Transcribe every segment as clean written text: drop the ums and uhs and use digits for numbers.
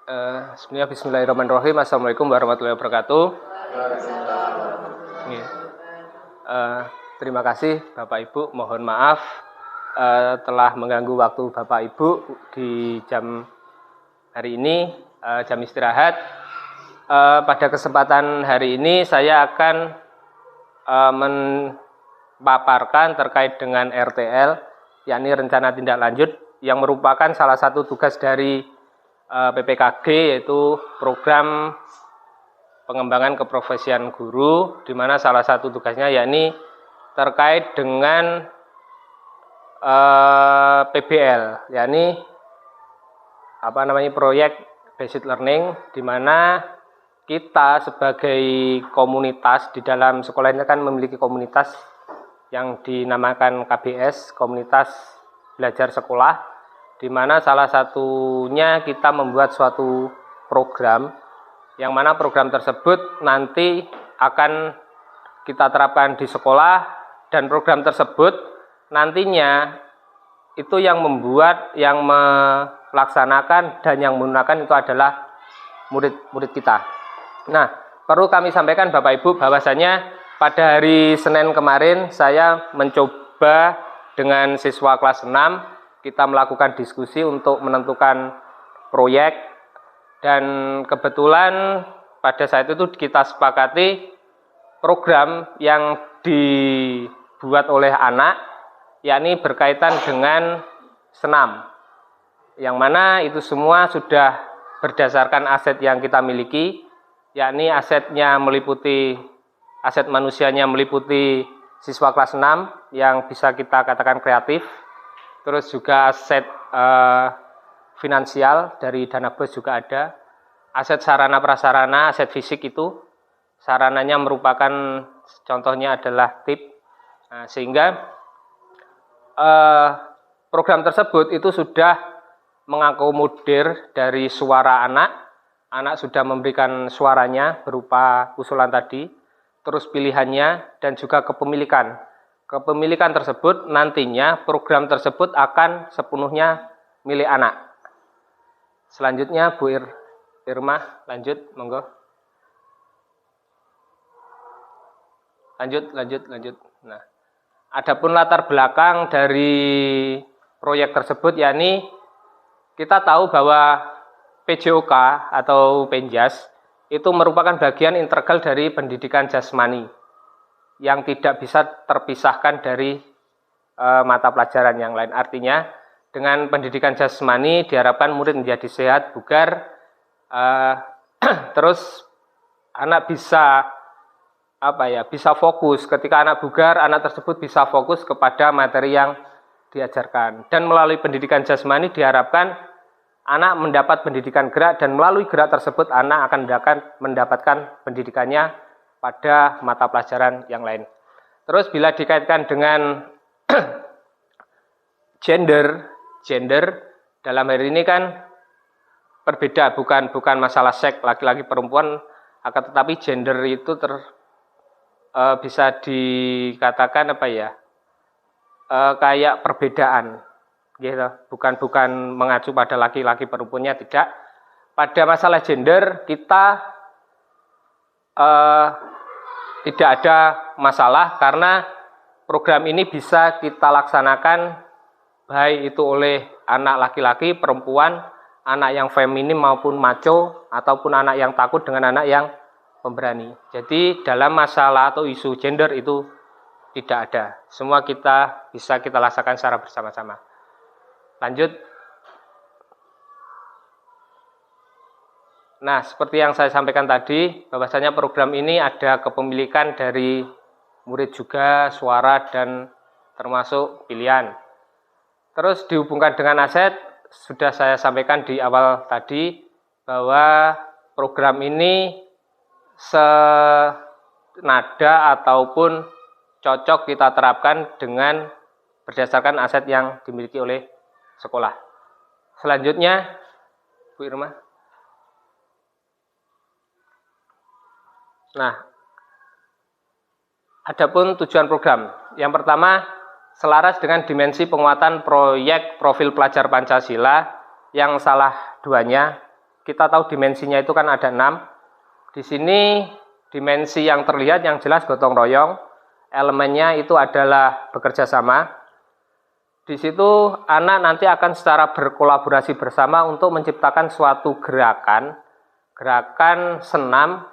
Bismillahirrahmanirrahim. Assalamualaikum warahmatullahi wabarakatuh. Terima kasih Bapak Ibu. Mohon maaf telah mengganggu waktu Bapak Ibu di jam hari ini, jam istirahat. Pada kesempatan hari ini saya akan memaparkan terkait dengan RTL, yakni Rencana Tindak Lanjut, yang merupakan salah satu tugas dari PPKG, yaitu program pengembangan keprofesian guru, di mana salah satu tugasnya yakni terkait dengan PBL, yakni proyek basic learning, di mana kita sebagai komunitas di dalam sekolah ini kan memiliki komunitas yang dinamakan KBS, Komunitas Belajar Sekolah, di mana salah satunya kita membuat suatu program, yang mana program tersebut nanti akan kita terapkan di sekolah, dan program tersebut nantinya itu yang membuat, yang melaksanakan, dan yang menggunakan itu adalah murid-murid kita. Nah, perlu kami sampaikan Bapak Ibu bahwasanya pada hari Senin kemarin saya mencoba dengan siswa kelas 6, kita melakukan diskusi untuk menentukan proyek, dan kebetulan pada saat itu kita sepakati program yang dibuat oleh anak, yakni berkaitan dengan senam, yang mana itu semua sudah berdasarkan aset yang kita miliki, yakni asetnya meliputi, aset manusianya meliputi siswa kelas 6 yang bisa kita katakan kreatif, terus juga aset finansial dari dana bos juga ada, aset sarana prasarana, aset fisik itu sarananya merupakan contohnya adalah tip. Nah, sehingga program tersebut itu sudah mengakomodir dari suara anak sudah memberikan suaranya berupa usulan tadi, terus pilihannya, dan juga kepemilikan. Kepemilikan tersebut nantinya program tersebut akan sepenuhnya milik anak. Selanjutnya Bu Irma, lanjut, monggo. Lanjut. Nah, adapun latar belakang dari proyek tersebut, yakni kita tahu bahwa PJOK atau Penjas itu merupakan bagian integral dari pendidikan jasmani yang tidak bisa terpisahkan dari mata pelajaran yang lain. Artinya dengan pendidikan jasmani diharapkan murid menjadi sehat, bugar, terus anak bisa bisa fokus. Ketika anak bugar, anak tersebut bisa fokus kepada materi yang diajarkan. Dan melalui pendidikan jasmani diharapkan anak mendapat pendidikan gerak, dan melalui gerak tersebut anak akan mendapatkan pendidikannya pada mata pelajaran yang lain. Terus bila dikaitkan dengan gender dalam hari ini kan berbeda, bukan masalah seks laki-laki perempuan, akan tetapi gender itu bisa dikatakan kayak perbedaan, gitu. Bukan mengacu pada laki-laki perempuannya, tidak. Pada masalah gender kita tidak ada masalah, karena program ini bisa kita laksanakan baik itu oleh anak laki-laki, perempuan, anak yang feminim maupun maco, ataupun anak yang takut dengan anak yang pemberani. Jadi dalam masalah atau isu gender itu tidak ada. Semua bisa kita laksanakan secara bersama-sama. Lanjut. Nah, seperti yang saya sampaikan tadi, bahwasanya program ini ada kepemilikan dari murid juga, suara, dan termasuk pilihan. Terus dihubungkan dengan aset, sudah saya sampaikan di awal tadi, bahwa program ini senada ataupun cocok kita terapkan dengan berdasarkan aset yang dimiliki oleh sekolah. Selanjutnya, Bu Irma. Nah, adapun tujuan program, yang pertama selaras dengan dimensi penguatan proyek profil pelajar Pancasila yang salah duanya kita tahu dimensinya itu kan ada 6. Di sini dimensi yang terlihat yang jelas gotong royong, elemennya itu adalah bekerja sama. Di situ anak nanti akan secara berkolaborasi bersama untuk menciptakan suatu gerakan senam.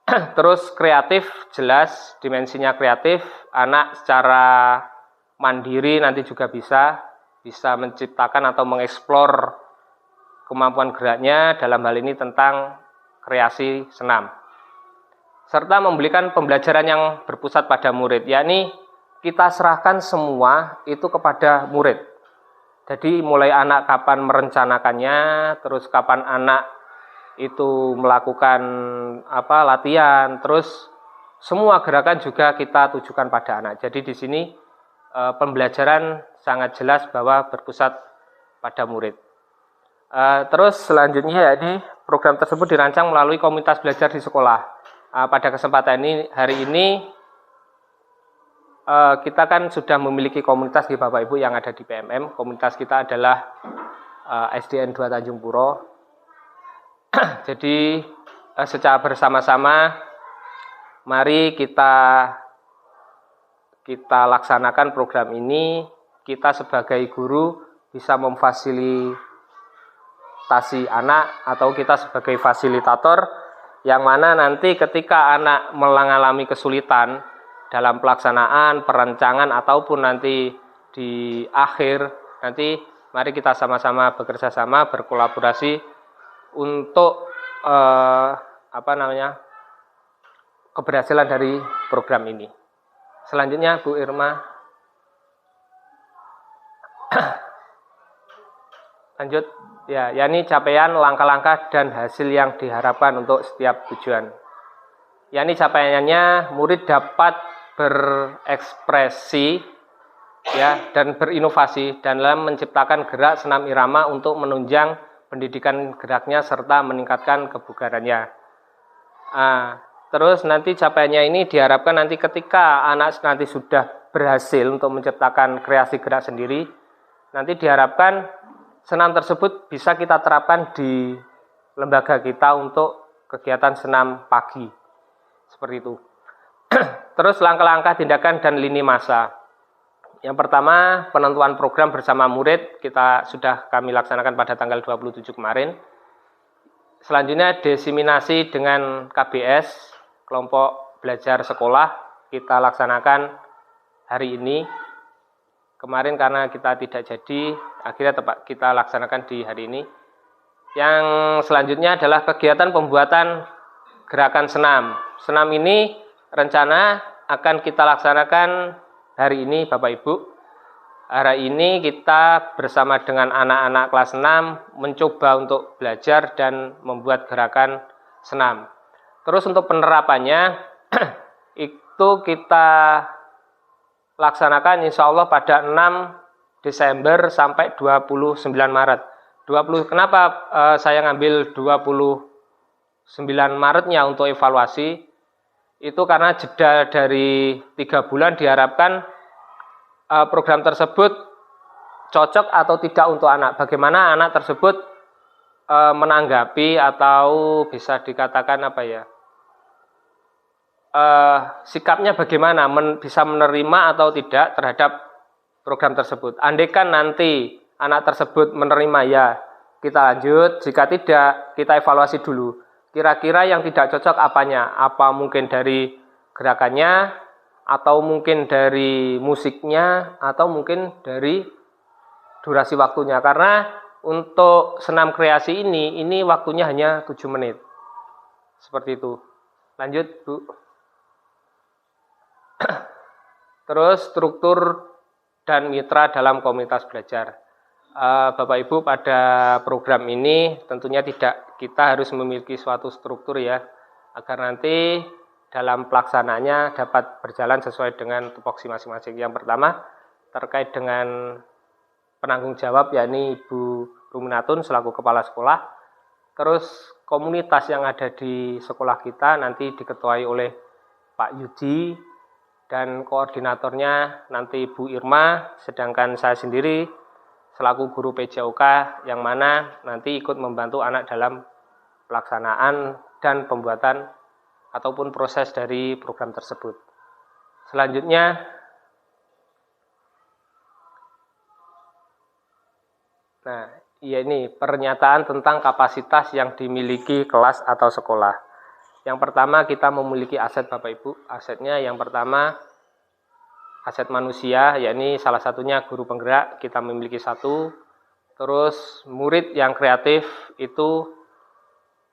Terus kreatif, jelas dimensinya kreatif, anak secara mandiri nanti juga bisa menciptakan atau mengeksplor kemampuan geraknya dalam hal ini tentang kreasi senam. Serta memberikan pembelajaran yang berpusat pada murid, yakni kita serahkan semua itu kepada murid. Jadi mulai anak kapan merencanakannya, terus kapan anak itu melakukan latihan, terus semua gerakan juga kita tujukan pada anak. Jadi di sini pembelajaran sangat jelas bahwa berpusat pada murid. Terus selanjutnya yakni program tersebut dirancang melalui komunitas belajar di sekolah. Pada kesempatan hari ini kita kan sudah memiliki komunitas di Bapak Ibu yang ada di PMM. Komunitas kita adalah SDN 2 Tanjung Puro. Jadi secara bersama-sama mari kita laksanakan program ini. Kita sebagai guru bisa memfasilitasi anak atau kita sebagai fasilitator yang mana nanti ketika anak mengalami kesulitan dalam pelaksanaan, perencanaan ataupun nanti di akhir nanti mari kita sama-sama bekerja sama, berkolaborasi untuk keberhasilan dari program ini. Selanjutnya Bu Irma. Lanjut ya, yakni capaian, langkah-langkah dan hasil yang diharapkan untuk setiap tujuan. Yakni capaiannya murid dapat berekspresi ya dan berinovasi dalam menciptakan gerak senam irama untuk menunjang pendidikan geraknya serta meningkatkan kebugarannya. Terus nanti capaiannya ini diharapkan nanti ketika anak nanti sudah berhasil untuk menciptakan kreasi gerak sendiri, nanti diharapkan senam tersebut bisa kita terapkan di lembaga kita untuk kegiatan senam pagi. Seperti itu. Terus langkah-langkah tindakan dan lini masa. Yang pertama, penentuan program bersama murid sudah kami laksanakan pada tanggal 27 kemarin. Selanjutnya diseminasi dengan KBS, kelompok belajar sekolah, kita laksanakan hari ini. Kemarin karena kita tidak jadi, akhirnya kita laksanakan di hari ini. Yang selanjutnya adalah kegiatan pembuatan gerakan senam. Senam ini rencana akan kita laksanakan hari ini Bapak Ibu. Hari ini kita bersama dengan anak-anak kelas 6 mencoba untuk belajar dan membuat gerakan senam. Terus untuk penerapannya itu kita laksanakan insya Allah pada 6 Desember sampai 29 Maret. Kenapa saya ngambil 29 Maretnya untuk evaluasi? Itu karena jeda dari 3 bulan diharapkan program tersebut cocok atau tidak untuk anak. Bagaimana anak tersebut menanggapi atau bisa dikatakan sikapnya bagaimana, bisa menerima atau tidak terhadap program tersebut. Andaikan nanti anak tersebut menerima ya kita lanjut, jika tidak kita evaluasi dulu. Kira-kira yang tidak cocok apanya? Apa mungkin dari gerakannya, atau mungkin dari musiknya, atau mungkin dari durasi waktunya. Karena untuk senam kreasi ini waktunya hanya 7 menit. Seperti itu. Lanjut, Bu. Terus struktur dan mitra dalam komunitas belajar. Bapak Ibu, pada program ini tentunya kita harus memiliki suatu struktur ya, agar nanti dalam pelaksanaannya dapat berjalan sesuai dengan tupoksi masing-masing. Yang pertama terkait dengan penanggung jawab, yakni Ibu Ruminatun selaku kepala sekolah. Terus komunitas yang ada di sekolah kita nanti diketuai oleh Pak Yudi, dan koordinatornya nanti Bu Irma, sedangkan saya sendiri selaku guru PJOK yang mana nanti ikut membantu anak dalam pelaksanaan dan pembuatan ataupun proses dari program tersebut. Selanjutnya, nah, ya ini pernyataan tentang kapasitas yang dimiliki kelas atau sekolah. Yang pertama, kita memiliki aset Bapak Ibu. Asetnya yang pertama, aset manusia, yakni salah satunya guru penggerak, kita memiliki satu. Terus murid yang kreatif itu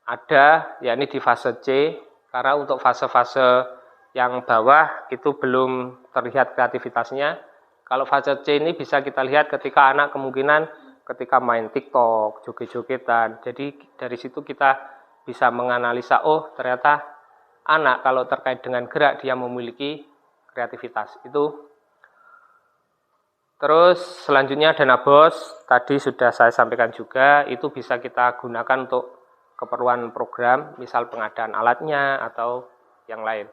ada, yakni di fase C, karena untuk fase-fase yang bawah itu belum terlihat kreativitasnya. Kalau fase C ini bisa kita lihat ketika anak kemungkinan ketika main TikTok, joget-jogetan. Jadi dari situ kita bisa menganalisa, oh ternyata anak kalau terkait dengan gerak dia memiliki kreativitas. Itu. Terus selanjutnya dana BOS, tadi sudah saya sampaikan juga, itu bisa kita gunakan untuk keperluan program, misal pengadaan alatnya atau yang lain.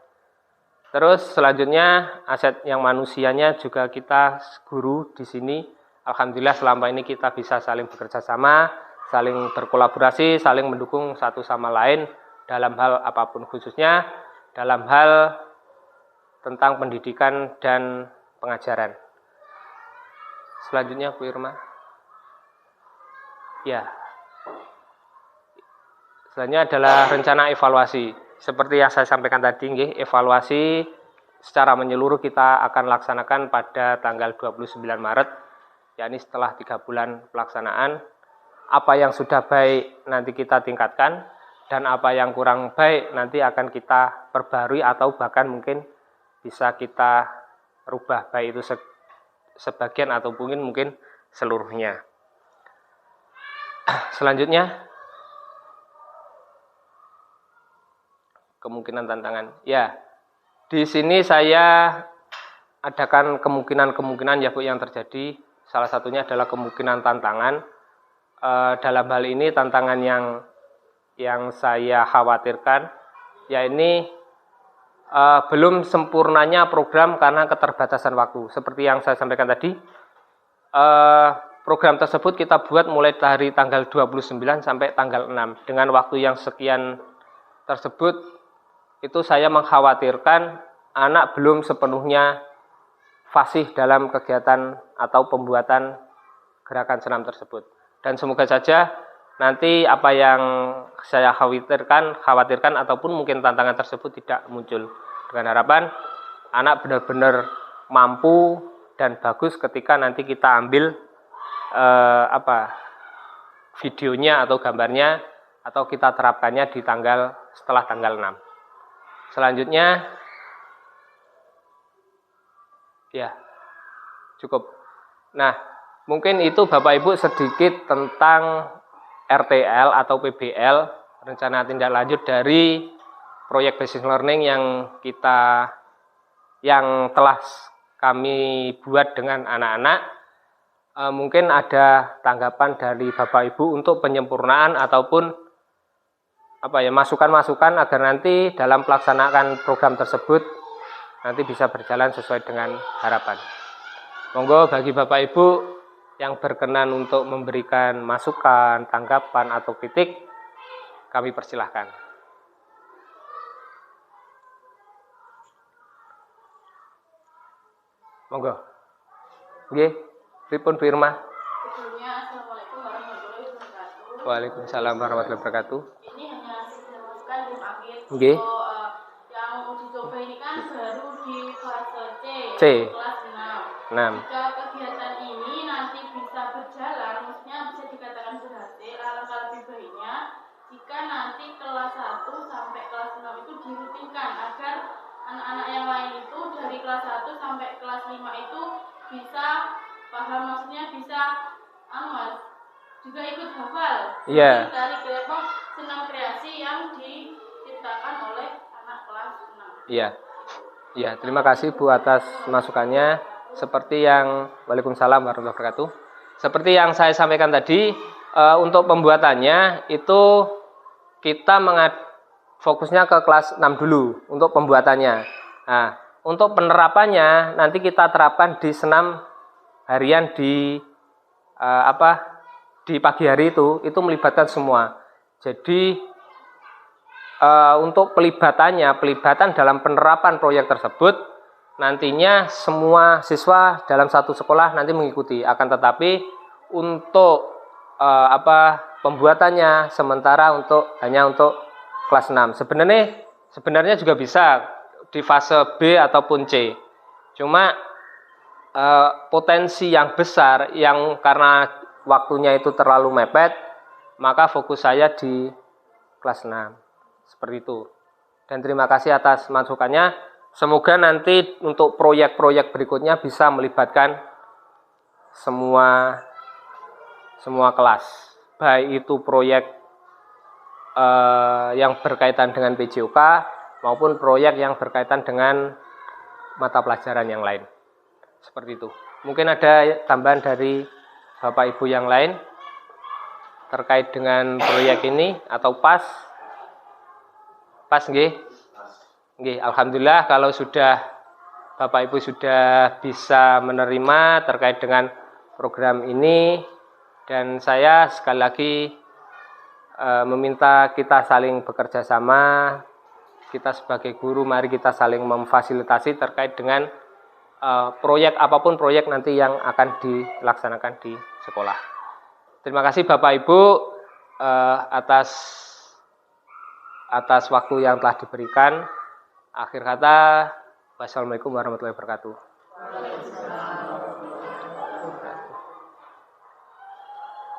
Terus selanjutnya aset yang manusianya juga kita guru di sini, alhamdulillah selama ini kita bisa saling bekerja sama, saling berkolaborasi, saling mendukung satu sama lain dalam hal apapun, khususnya dalam hal tentang pendidikan dan pengajaran. Selanjutnya Bu Irma. Ya. Selanjutnya adalah rencana evaluasi. Seperti yang saya sampaikan tadi, evaluasi secara menyeluruh kita akan laksanakan pada tanggal 29 Maret, yakni setelah 3 bulan pelaksanaan. Apa yang sudah baik nanti kita tingkatkan, dan apa yang kurang baik nanti akan kita perbarui atau bahkan mungkin bisa kita rubah, baik itu sebagian atau mungkin seluruhnya. Selanjutnya, kemungkinan tantangan. Ya, di sini saya adakan kemungkinan ya Bu yang terjadi. Salah satunya adalah kemungkinan tantangan. Dalam hal ini tantangan yang saya khawatirkan, ya ini belum sempurnanya program karena keterbatasan waktu. Seperti yang saya sampaikan tadi, program tersebut kita buat mulai dari tanggal 29 sampai tanggal 6. Dengan waktu yang sekian tersebut, itu saya mengkhawatirkan anak belum sepenuhnya fasih dalam kegiatan atau pembuatan gerakan senam tersebut. Dan semoga saja nanti apa yang saya khawatirkan ataupun mungkin tantangan tersebut tidak muncul. Dengan harapan anak benar-benar mampu dan bagus ketika nanti kita ambil videonya atau gambarnya atau kita terapkannya di setelah tanggal 6. Selanjutnya, ya cukup. Nah, mungkin itu Bapak Ibu sedikit tentang RTL atau PBL, rencana tindak lanjut dari proyek basic learning yang telah kami buat dengan anak-anak. Mungkin ada tanggapan dari Bapak Ibu untuk penyempurnaan ataupun masukan-masukan agar nanti dalam pelaksanaan program tersebut nanti bisa berjalan sesuai dengan harapan. Monggo bagi Bapak Ibu yang berkenan untuk memberikan masukan, tanggapan, atau kritik, kami persilahkan. Monggo. Nggih, pripun Bu Irma? Assalamualaikum warahmatullahi wabarakatuh. Waalaikumsalam warahmatullahi wabarakatuh. Ini hanya sedikit masukan di akhir. Nggih. Yang uji coba ini kan baru di fase C. Kelas 6. Jika kegiatan ini nanti bisa berjalan, maksudnya bisa dikatakan berhasil, alangkah lebih baiknya jika nanti kelas 1 sampai kelas 6 itu dirutinkan agar anak-anak yang lain itu dari kelas 1 sampai kelas 5 itu bisa paham, maksudnya bisa juga ikut hafal. Iya. Dari kelompok senam kreasi yang diciptakan oleh anak kelas 6. Iya. Ya, terima kasih Bu atas masukannya. Seperti yang Waalaikumsalam warahmatullahi wabarakatuh. Seperti yang saya sampaikan tadi, untuk pembuatannya itu kita fokusnya ke kelas 6 dulu untuk pembuatannya. Nah, untuk penerapannya nanti kita terapkan di senam harian di di pagi hari itu melibatkan semua. Jadi untuk pelibatan dalam penerapan proyek tersebut nantinya semua siswa dalam satu sekolah nanti mengikuti. Akan tetapi untuk pembuatannya sementara hanya untuk kelas 6. Sebenarnya juga bisa di fase B ataupun C. Cuma potensi yang besar yang karena waktunya itu terlalu mepet, maka fokus saya di kelas 6. Seperti itu. Dan terima kasih atas masukannya. Semoga nanti untuk proyek-proyek berikutnya bisa melibatkan semua kelas. Baik itu proyek yang berkaitan dengan PJOK maupun proyek yang berkaitan dengan mata pelajaran yang lain. Seperti itu. Mungkin ada tambahan dari Bapak Ibu yang lain terkait dengan proyek ini atau pas nggih? Nggih, alhamdulillah kalau sudah Bapak Ibu sudah bisa menerima terkait dengan program ini, dan saya sekali lagi meminta kita saling bekerja sama. Kita sebagai guru mari kita saling memfasilitasi terkait dengan proyek apapun proyek nanti yang akan dilaksanakan di sekolah. Terima kasih Bapak Ibu atas waktu yang telah diberikan. Akhir kata, wassalamualaikum warahmatullahi wabarakatuh.